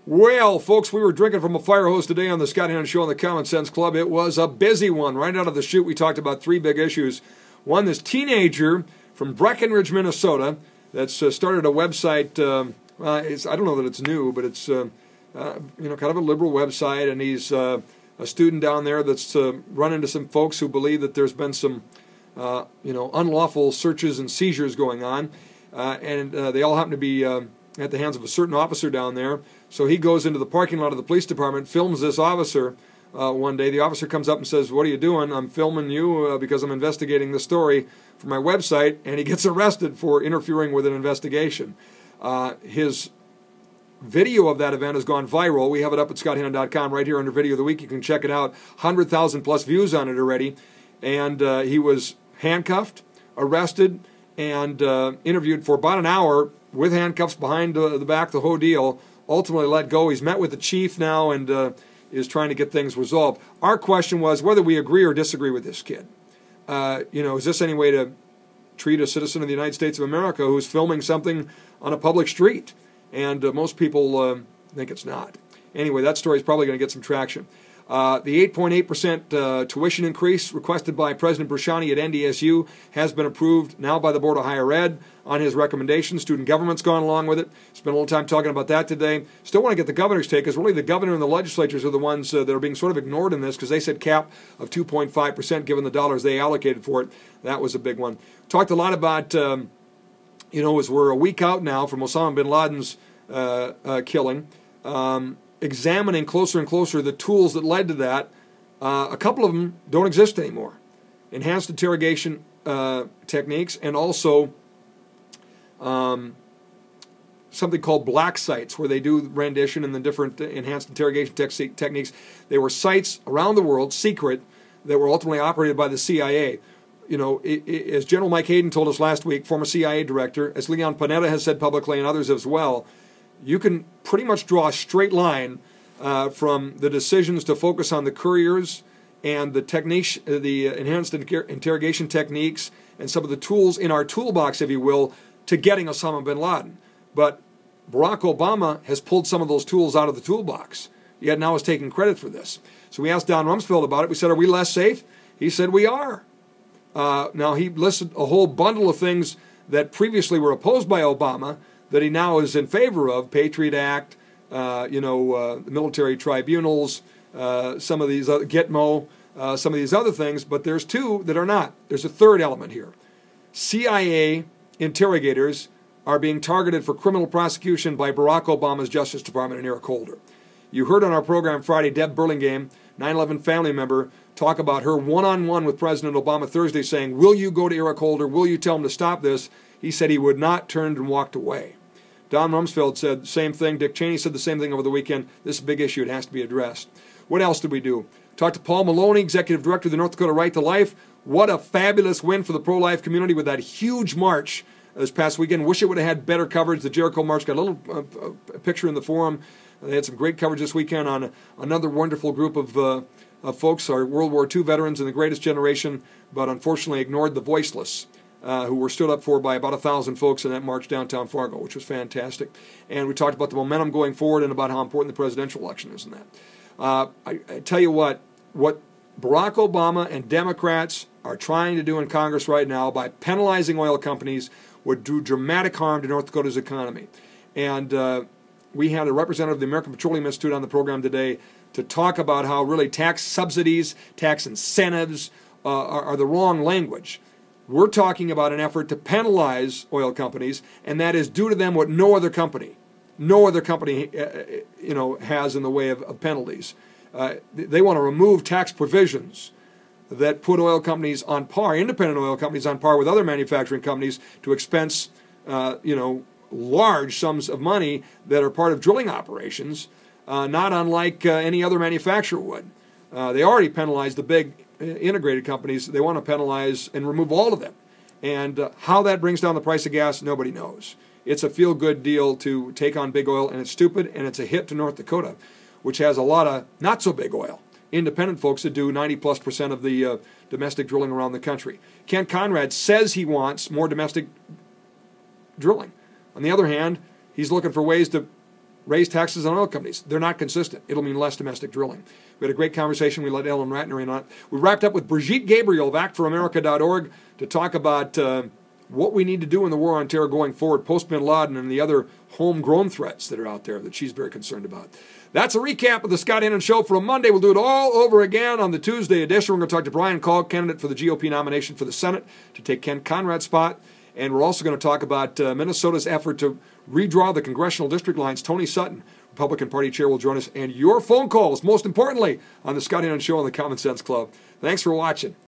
Well, folks, we were drinking from a fire hose today on the Scott Hahn Show on the Common Sense Club. It was a busy one. Right out of the chute, we talked about three big issues. One, this teenager from Breckenridge, Minnesota, that's started a website. I don't know that it's new, but it's kind of a liberal website, and he's a student down there that's run into some folks who believe that there's been some unlawful searches and seizures going on, and they all happen to be at the hands of a certain officer down there. So he goes into the parking lot of the police department, films this officer one day. The officer comes up and says, "What are you doing?" "I'm filming you because I'm investigating the story for my website," and he gets arrested for interfering with an investigation. His video of that event has gone viral. We have it up at ScottHannon.com right here under Video of the Week. You can check it out. 100,000 plus views on it already. And he was handcuffed, arrested, and interviewed for about an hour with handcuffs behind the back, the whole deal. Ultimately let go. He's met with the chief now and is trying to get things resolved. Our question was whether we agree or disagree with this kid. Is this any way to treat a citizen of the United States of America who's filming something on a public street? And most people think it's not. Anyway, that story is probably going to get some traction. The 8.8% tuition increase requested by President Bershani at NDSU has been approved now by the Board of Higher Ed on his recommendation. Student government's gone along with it. Spent a little time talking about that today. Still want to get the governor's take, because really the governor and the legislatures are the ones that are being sort of ignored in this, because they said cap of 2.5% given the dollars they allocated for it. That was a big one. Talked a lot about, as we're a week out now from Osama bin Laden's killing, examining closer and closer the tools that led to that. A couple of them don't exist anymore. Enhanced interrogation techniques, and also something called black sites, where they do rendition and the different enhanced interrogation techniques. They were sites around the world, secret, that were ultimately operated by the CIA. As General Mike Hayden told us last week, former CIA director, as Leon Panetta has said publicly and others as well, you can pretty much draw a straight line from the decisions to focus on the couriers and the enhanced interrogation techniques and some of the tools in our toolbox, if you will, to getting Osama bin Laden. But Barack Obama has pulled some of those tools out of the toolbox, yet now is taking credit for this. So we asked Don Rumsfeld about it. We said, are we less safe? He said, we are. Now, he listed a whole bundle of things that previously were opposed by Obama that he now is in favor of: Patriot Act, the military tribunals, some of these other, Gitmo, some of these other things. But there's two that are not. There's a third element here. CIA interrogators are being targeted for criminal prosecution by Barack Obama's Justice Department and Eric Holder. You heard on our program Friday Deb Burlingame, 9/11 family member, talk about her one-on-one with President Obama Thursday, saying, will you go to Eric Holder? Will you tell him to stop this? He said he would not, turned and walked away. Don Rumsfeld said the same thing. Dick Cheney said the same thing over the weekend. This is a big issue. It has to be addressed. What else did we do? Talked to Paul Maloney, Executive Director of the North Dakota Right to Life. What a fabulous win for the pro-life community with that huge march this past weekend. Wish it would have had better coverage. The Jericho March got a little picture in the forum. They had some great coverage this weekend on another wonderful group of folks, our World War II veterans and the greatest generation, but unfortunately ignored the voiceless, who were stood up for by about 1,000 folks in that march downtown Fargo, which was fantastic. And we talked about the momentum going forward and about how important the presidential election is in that. I tell you what Barack Obama and Democrats are trying to do in Congress right now by penalizing oil companies would do dramatic harm to North Dakota's economy. And we had a representative of the American Petroleum Institute on the program today to talk about how really tax subsidies, tax incentives are the wrong language. We're talking about an effort to penalize oil companies, and that is due to them what no other company has in the way of penalties. They want to remove tax provisions that put oil companies on par, independent oil companies on par with other manufacturing companies, to expense large sums of money that are part of drilling operations, not unlike any other manufacturer would. They already penalize the big integrated companies. They want to penalize and remove all of them. And how that brings down the price of gas, nobody knows. It's a feel-good deal to take on big oil, and it's stupid, and it's a hit to North Dakota, which has a lot of not-so-big oil. Independent folks that do 90+% of the domestic drilling around the country. Kent Conrad says he wants more domestic drilling. On the other hand, he's looking for ways to raise taxes on oil companies. They're not consistent. It'll mean less domestic drilling. We had a great conversation. We let Ellen Ratner in on it. We wrapped up with Brigitte Gabriel of ActForAmerica.org to talk about what we need to do in the war on terror going forward, post-Bin Laden and the other homegrown threats that are out there that she's very concerned about. That's a recap of the Scott Hannon Show for a Monday. We'll do it all over again on the Tuesday edition. We're going to talk to Brian Kalk, candidate for the GOP nomination for the Senate, to take Ken Conrad's spot. And we're also going to talk about Minnesota's effort to redraw the congressional district lines. Tony Sutton, Republican Party chair, will join us. And your phone calls, most importantly, on the Scott Hannon Show on the Common Sense Club. Thanks for watching.